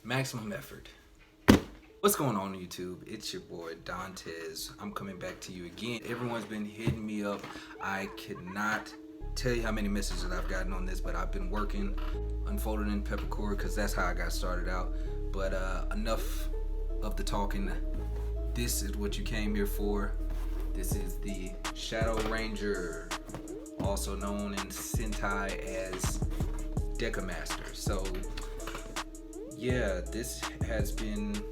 Maximum effort. What's going on YouTube? It's your boy Dantes. I'm coming back to you again. Everyone's been hitting me up. I cannot tell you how many messages I've gotten on this, but I've been working, unfolding in peppercorn because that's how I got started out. But enough of the talking. This is what you came here for. This is the Shadow Ranger, also known in Sentai as DekaMaster. So yeah, this has been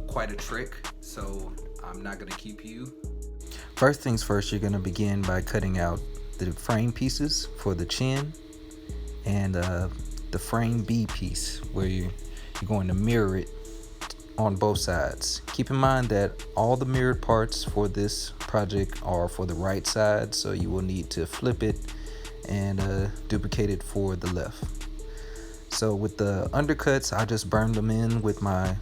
quite a trick, so I'm not gonna keep you. First things first, you're gonna begin by cutting out the frame pieces for the chin and the frame B piece where you're going to mirror it on both sides. Keep in mind that all the mirrored parts for this project are for the right side, so you will need to flip it and duplicate it for the left. So with the undercuts, I just burned them in with my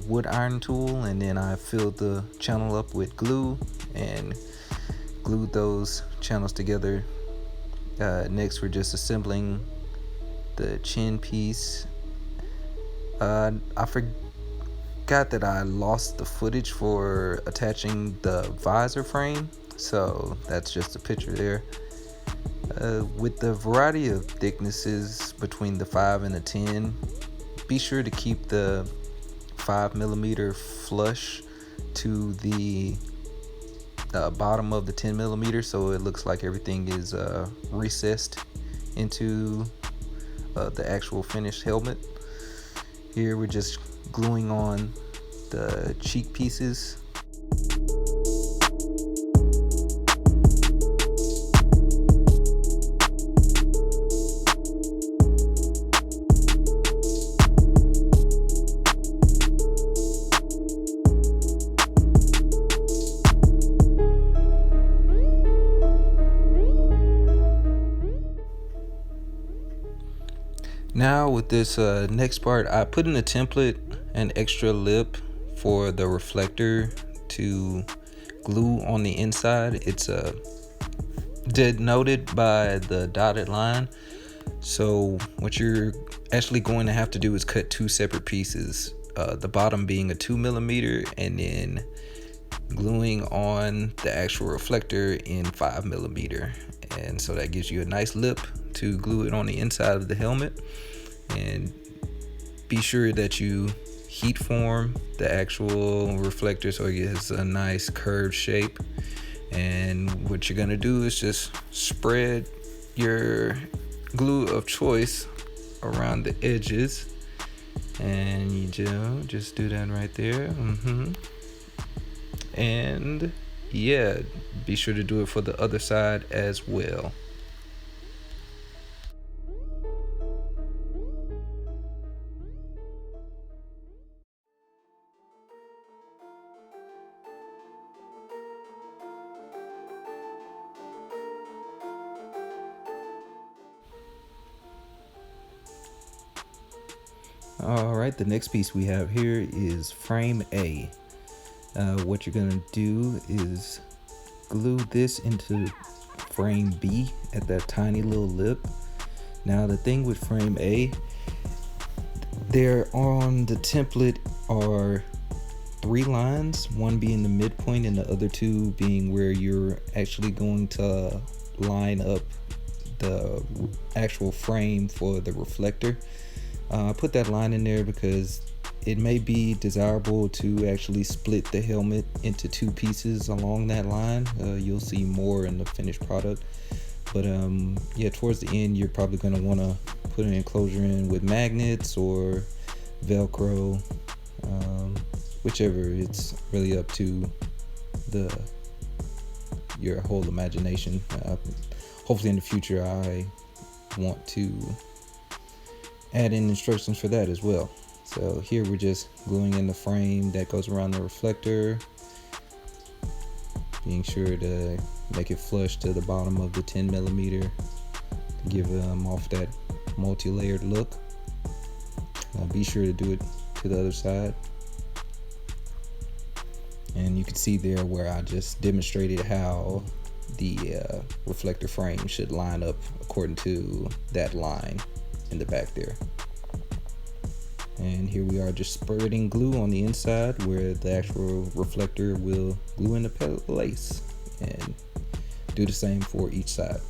wood iron tool, and then I filled the channel up with glue and glued those channels together. Next, we're just assembling the chin piece. I forgot that I lost the footage for attaching the visor frame, so that's just a picture there. With the variety of thicknesses between the 5 and the 10, be sure to keep the 5mm flush to the bottom of the 10mm, so it looks like everything is recessed into the actual finished helmet. Here we're just gluing on the cheek pieces. Now with this next part, I put in a template an extra lip for the reflector to glue on the inside. It's denoted by the dotted line. So what you're actually going to have to do is cut two separate pieces, the bottom being a 2mm, and then gluing on the actual reflector in 5mm. And so that gives you a nice lip to glue it on the inside of the helmet. And be sure that you heat form the actual reflector so it gets a nice curved shape. And what you're gonna do is just spread your glue of choice around the edges, and you just do that right there. And yeah, be sure to do it for the other side as well. All right, the next piece we have here is frame A. What you're gonna do is glue this into frame B at that tiny little lip. Now the thing with frame A, there on the template are 3 lines, one being the midpoint and the other 2 being where you're actually going to line up the actual frame for the reflector. I put that line in there because it may be desirable to actually split the helmet into 2 pieces along that line. You'll see more in the finished product. But yeah, towards the end, you're probably going to want to put an enclosure in with magnets or Velcro, whichever. It's really up to your whole imagination. Hopefully in the future, I want to add in instructions for that as well. So here we're just gluing in the frame that goes around the reflector, being sure to make it flush to the bottom of the 10mm to give off that multi-layered look. Be sure to do it to the other side. And you can see there where I just demonstrated how the reflector frame should line up according to that line in the back there. And here we are just spreading glue on the inside where the actual reflector will glue into place, and do the same for each side.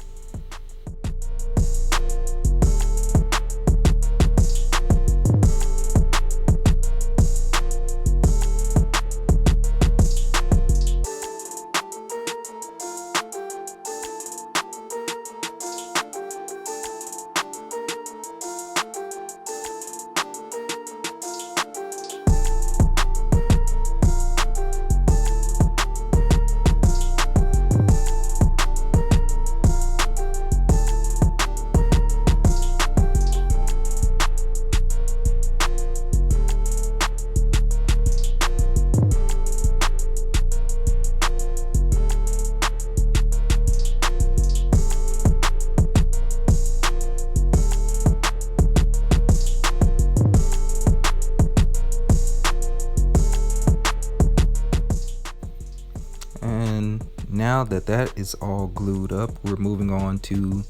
Now that that is all glued up, we're moving on to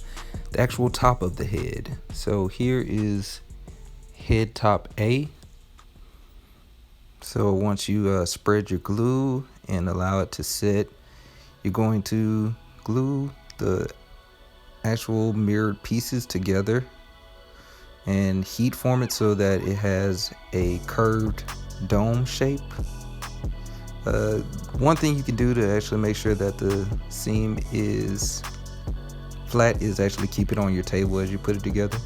the actual top of the head. So here is head top A. So once you spread your glue and allow it to set, you're going to glue the actual mirrored pieces together and heat form it so that it has a curved dome shape. One thing you can do to actually make sure that the seam is flat is actually keep it on your table as you put it together.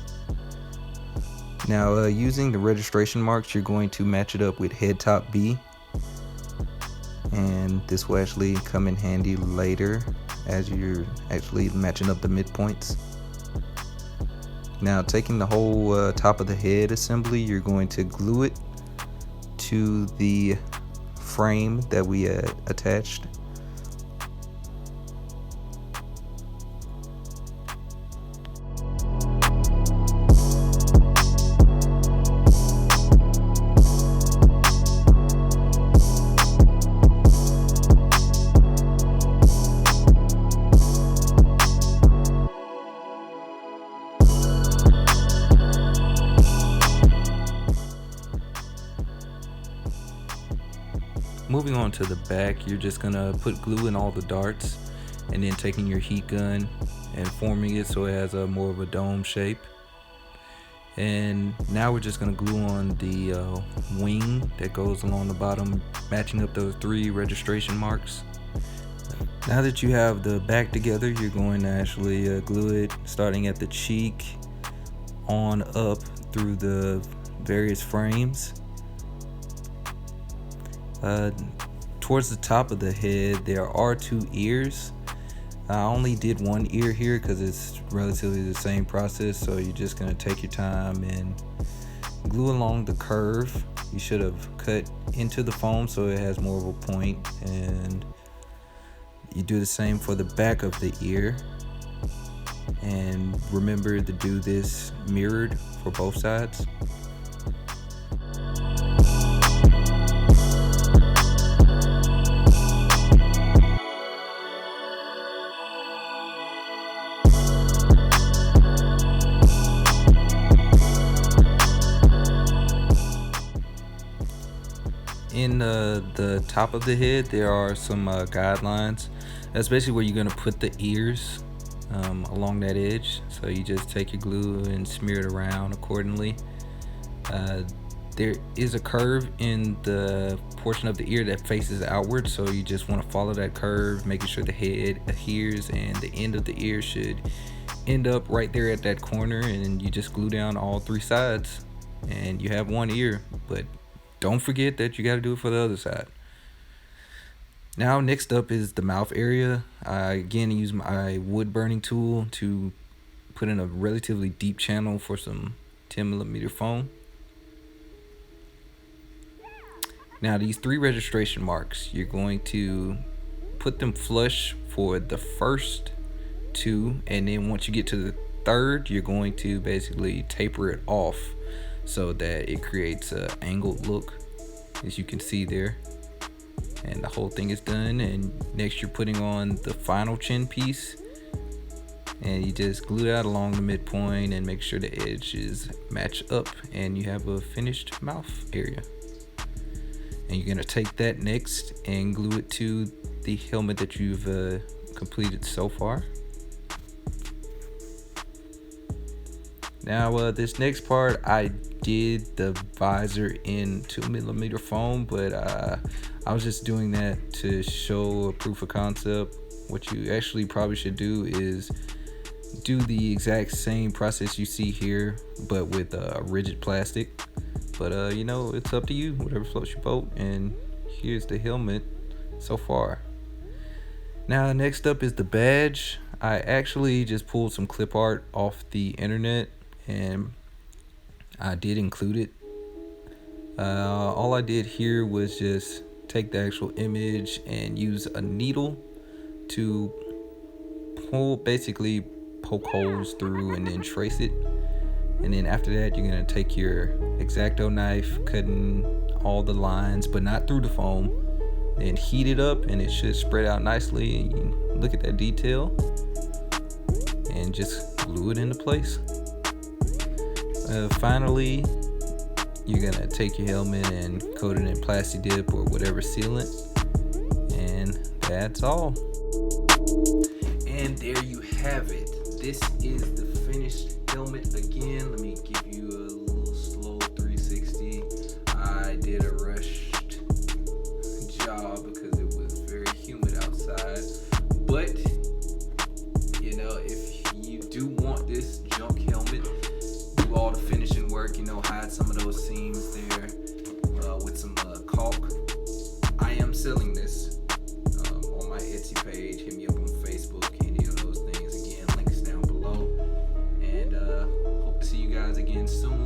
Now using the registration marks, you're going to match it up with head top B, and this will actually come in handy later as you're actually matching up the midpoints. Now taking the whole top of the head assembly, you're going to glue it to the frame that we attached. Moving on to the back, you're just gonna put glue in all the darts and then taking your heat gun and forming it so it has a more of a dome shape. And now we're just gonna glue on the wing that goes along the bottom, matching up those 3 registration marks. Now that you have the back together, you're going to actually glue it starting at the cheek on up through the various frames. Towards the top of the head, there are 2 ears. I only did 1 ear here because it's relatively the same process, so you're just going to take your time and glue along the curve. You should have cut into the foam so it has more of a point, and you do the same for the back of the ear. And remember to do this mirrored for both sides. In the top of the head, there are some guidelines, especially where you're going to put the ears along that edge. So you just take your glue and smear it around accordingly. There is a curve in the portion of the ear that faces outward, so you just want to follow that curve, making sure the head adheres, and the end of the ear should end up right there at that corner, and you just glue down all 3 sides and you have 1 ear. But don't forget that you got to do it for the other side. Now next up is the mouth area. I again use my wood burning tool to put in a relatively deep channel for some 10mm foam. Now these 3 registration marks, you're going to put them flush for the first 2, and then once you get to the 3rd, you're going to basically taper it off so that it creates an angled look, as you can see there. And the whole thing is done, and next you're putting on the final chin piece, and you just glue that along the midpoint and make sure the edges match up, and you have a finished mouth area. And you're gonna take that next and glue it to the helmet that you've completed so far. Now this next part, I did the visor in 2mm foam, but I was just doing that to show a proof of concept. What you actually probably should do is do the exact same process you see here, but with rigid plastic. But you know, it's up to you, whatever floats your boat. And here's the helmet so far. Now next up is the badge. I actually just pulled some clip art off the internet and I did include it. All I did here was just take the actual image and use a needle to basically poke holes through and then trace it. And then after that, you're gonna take your X-Acto knife, cutting all the lines, but not through the foam, and heat it up, and it should spread out nicely. And you look at that detail and just glue it into place. Finally, you're gonna take your helmet and coat it in Plasti Dip or whatever sealant, and that's all. And there you have it. This is the finished helmet. Again, let me give you a little slow 360. I did a rushed job because it was very humid outside. But, you know, if you do want this junk helmet, do all the finishing work, you know, hide some of those seams there with some caulk. I am selling this on my Etsy page. Hit me up on Facebook, any of those things. Again, links down below. And hope to see you guys again soon.